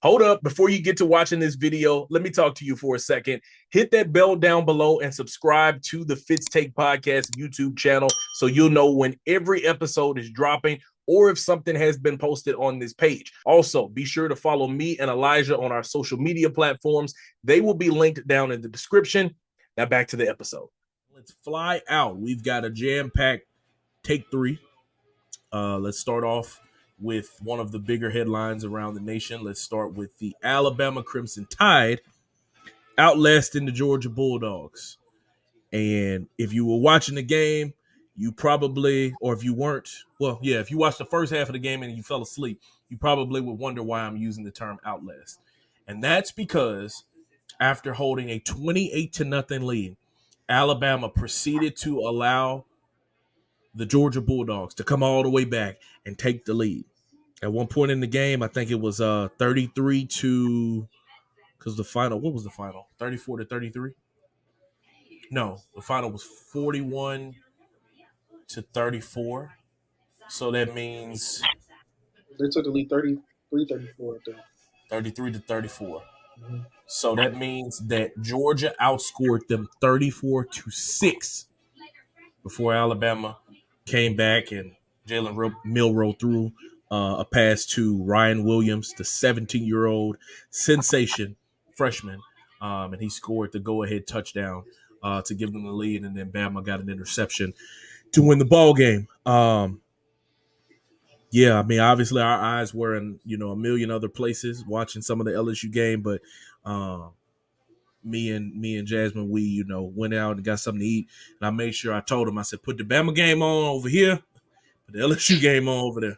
Hold up, before you get to watching this video, let me talk to you for a second. Hit that bell down below and subscribe to the Fitz Take Podcast YouTube channel so you'll know when every episode is dropping or if something has been posted on this page. Also, be sure to follow me and Elijah on our social media platforms. They will be linked down in the description. Now back to the episode. Let's fly out. We've got a jam-packed take 3. Let's start off with one of the bigger headlines around the nation. Let's start with the Alabama Crimson Tide outlasting the Georgia Bulldogs. And if you were watching the game, you probably, or if you weren't, well, yeah, if you watched the first half of the game and you fell asleep, you probably would wonder why I'm using the term outlast. And that's because after holding a 28-0 lead, Alabama proceeded to allow the Georgia Bulldogs to come all the way back and take the lead. At one point in the game, I think it was 33 to, because the final, what was the final? 34 to 33? No, the final was 41 to 34. So that means They took the lead 33, 34, I think. 33 to 34. Mm-hmm. So that means that Georgia outscored them 34 to 6 before Alabama came back and Jalen Milroe threw a pass to Ryan Williams, the 17-year-old sensation freshman, and he scored the go-ahead touchdown to give them the lead, and then Bama got an interception to win the ball game. Yeah, I mean, obviously our eyes were in, a million other places watching some of the LSU game, but me and Jasmine, we, went out and got something to eat, and I made sure I told him, I said, put the Bama game on over here, put the LSU game on over there.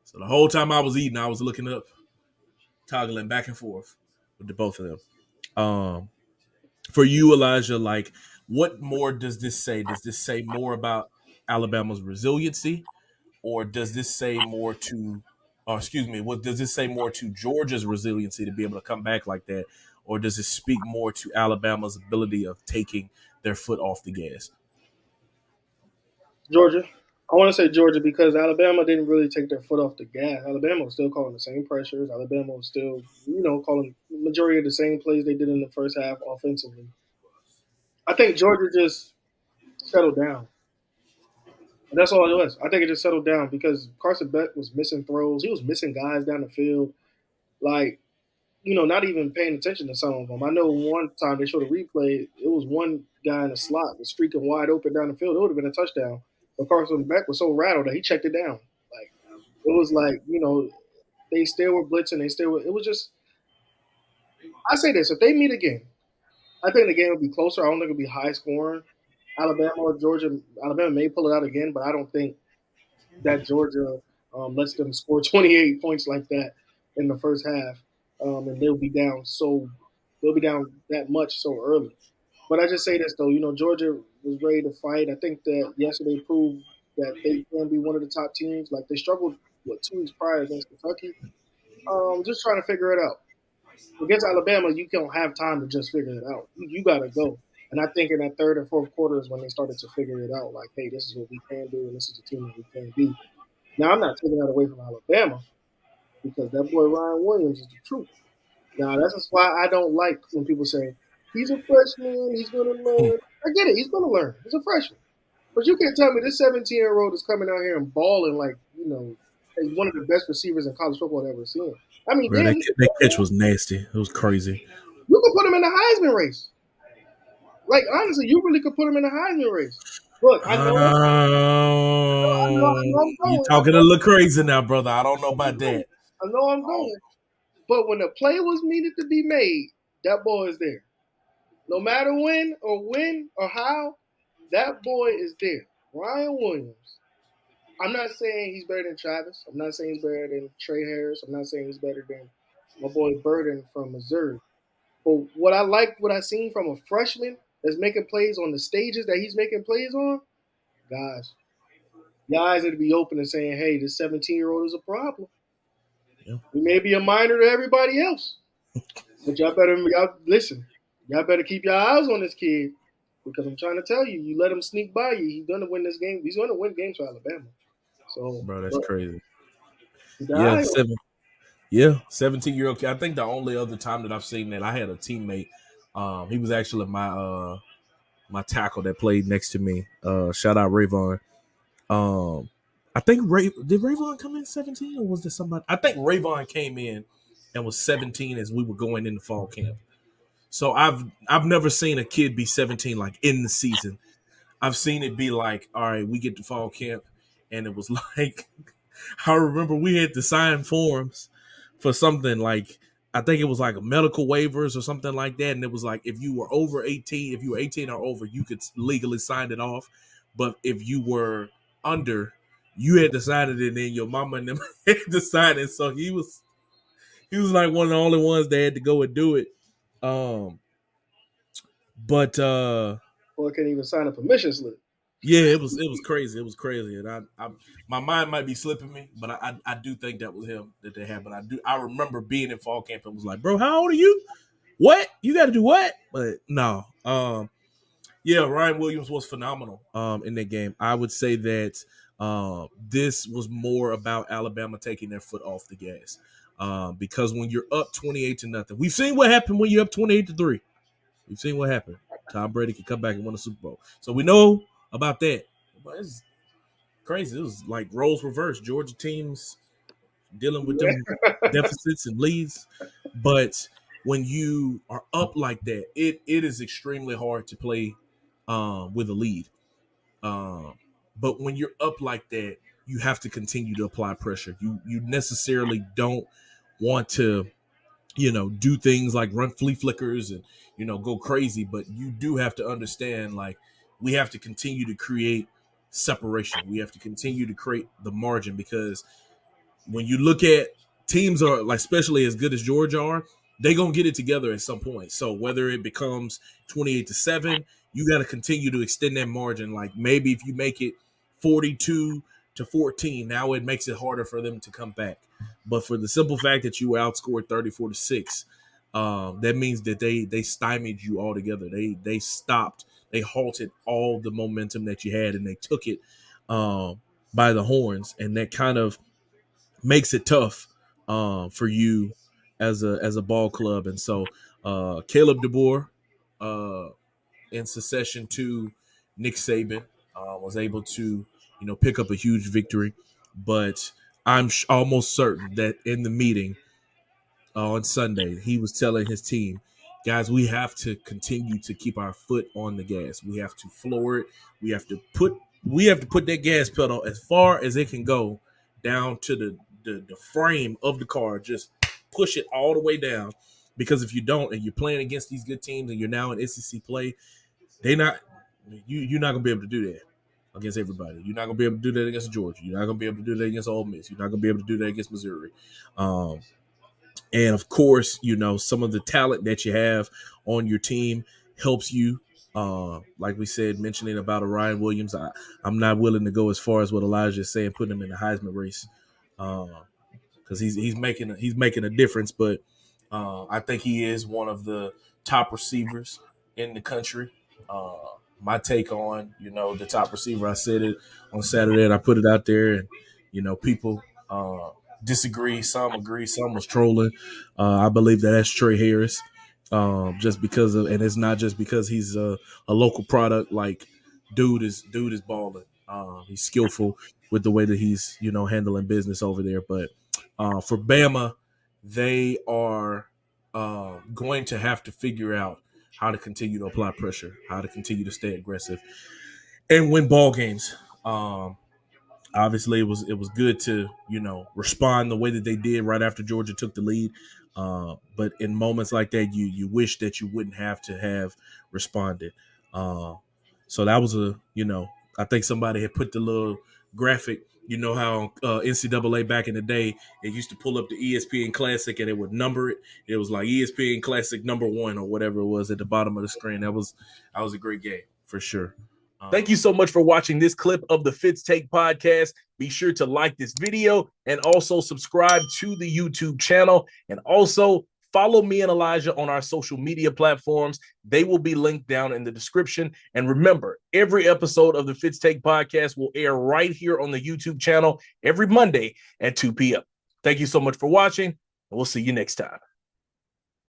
So the whole time I was eating, I was looking up, toggling back and forth with the both of them. For you, Elijah, like, what more does this say? Does this say more about Alabama's resiliency, or does this say more to, what does this say more to Georgia's resiliency to be able to come back like that, or does it speak more to Alabama's ability of taking their foot off the gas? Georgia. I want to say Georgia because Alabama didn't really take their foot off the gas. Alabama was still calling the same pressures. Alabama was still, calling the majority of the same plays they did in the first half offensively. I think Georgia just settled down. And that's all it was. I think it just settled down because Carson Beck was missing throws. He was missing guys down the field. Like, not even paying attention to some of them. I know one time they showed a replay. It was one guy in the slot was streaking wide open down the field. It would have been a touchdown. But Carson Beck was so rattled that he checked it down. Like, it was like, they still were blitzing. It was just, I say this, if they meet again, I think the game will be closer. I don't think it'll be high scoring. Alabama or Georgia, Alabama may pull it out again, but I don't think that Georgia lets them score 28 points like that in the first half. And they'll be down that much so early. But I just say this though, Georgia was ready to fight. I think that yesterday proved that they can be one of the top teams. Like they struggled 2 weeks prior against Kentucky. Just trying to figure it out. Against Alabama, you don't have time to just figure it out. You got to go. And I think in that third and fourth quarter is when they started to figure it out. Like, hey, this is what we can do, and this is the team that we can be. Now, I'm not taking that away from Alabama because that boy Ryan Williams is the truth. Now, that's just why I don't like when people say, he's a freshman, he's going to learn. I get it, he's going to learn. He's a freshman. But you can't tell me this 17-year-old is coming out here and balling like, as one of the best receivers in college football I've ever seen. I mean, bro, that catch was nasty. It was crazy. You could put him in the Heisman race. Like, honestly, you really could put him in the Heisman race. Look, I know you're talking a little crazy now, brother. I don't know about that. I know I'm going. But when the play was needed to be made, that boy is there. No matter when or how, that boy is there. Ryan Williams. I'm not saying he's better than Travis. I'm not saying he's better than Trey Harris. I'm not saying he's better than my boy Burden from Missouri. But what I seen from a freshman that's making plays on the stages that he's making plays on, guys, your eyes need to be open and saying, hey, this 17-year-old is a problem. Yeah. He may be a minor to everybody else. But y'all listen. Y'all better keep your eyes on this kid because I'm trying to tell you, you let him sneak by you, he's going to win this game. He's going to win games for Alabama. So, bro, that's crazy. Yeah, Yeah, 17-year-old kid. I think the only other time that I've seen that, I had a teammate. He was actually my tackle that played next to me. Shout out Rayvon. I think did Rayvon come in 17 or was there somebody? I think Rayvon came in and was 17 as we were going into fall camp. So I've never seen a kid be 17 like in the season. I've seen it be like, all right, we get to fall camp, and it was like, I remember we had to sign forms for something like, I think it was like a medical waivers or something like that, and it was like if you were over 18, if you were 18 or over, you could legally sign it off, but if you were under, you had to sign it, and then your mama and them had to sign it. So he was like one of the only ones that had to go and do it. Um, but Boy can't even sign a permission slip. Yeah, it was crazy. It was crazy, and I my mind might be slipping me, but I do think that was him that they happened. I remember being in fall camp and was like, bro, how old are you? What you got to do? What? But no, yeah, Ryan Williams was phenomenal in that game. I would say that this was more about Alabama taking their foot off the gas because when you're up 28-0, we've seen what happened when you're up 28-3. We've seen what happened. Tom Brady can come back and win a Super Bowl. So we know about that. But it's crazy. It was like roles reversed. Georgia teams dealing with them deficits and leads. But when you are up like that, it is extremely hard to play with a lead. But when you're up like that, you have to continue to apply pressure. You necessarily don't want to do things like run flea flickers and, go crazy. But you do have to understand, like, we have to continue to create separation. We have to continue to create the margin because when you look at teams are like, especially as good as Georgia are, they gonna get it together at some point. So whether it becomes 28-7, you got to continue to extend that margin. Like maybe if you make it 42-14, now it makes it harder for them to come back. But for the simple fact that you were outscored 34-6, that means that they stymied you altogether. They stopped, they halted all the momentum that you had, and they took it by the horns, and that kind of makes it tough for you as a ball club. And so Caleb DeBoer, in succession to Nick Saban, was able to pick up a huge victory. But I'm almost certain that in the meeting on Sunday, he was telling his team, guys, we have to continue to keep our foot on the gas. We have to floor it. We have to put that gas pedal as far as it can go down to the frame of the car. Just push it all the way down. Because if you don't, and you're playing against these good teams, and you're now in SEC play, you're not gonna be able to do that against everybody. You're not gonna be able to do that against Georgia. You're not gonna be able to do that against Ole Miss. You're not gonna be able to do that against Missouri. And of course, some of the talent that you have on your team helps you. Like we said, mentioning about Ryan Williams, I'm not willing to go as far as what Elijah is saying, putting him in the Heisman race, because he's making a difference. But I think he is one of the top receivers in the country. My take on the top receiver, I said it on Saturday, and I put it out there, and people disagree, some agree, some was trolling. I believe that's Trey Harris, just because of, and it's not just because he's a local product. Like dude is balling. He's skillful with the way that he's handling business over there. But for Bama, they are going to have to figure out how to continue to apply pressure, how to continue to stay aggressive, and win ball games. Obviously, it was good to respond the way that they did right after Georgia took the lead. But in moments like that, you wish that you wouldn't have to have responded. So that was I think somebody had put the little graphic. You know how NCAA back in the day, it used to pull up the ESPN Classic and it would number it. It was like ESPN Classic #1 or whatever it was at the bottom of the screen. That was a great game for sure. Thank you so much for watching this clip of the Fitz Take podcast. Be sure to like this video and also subscribe to the YouTube channel. And also follow me and Elijah on our social media platforms. They will be linked down in the description. And remember, every episode of the Fitz Take podcast will air right here on the YouTube channel every Monday at 2 p.m. Thank you so much for watching. We'll see you next time.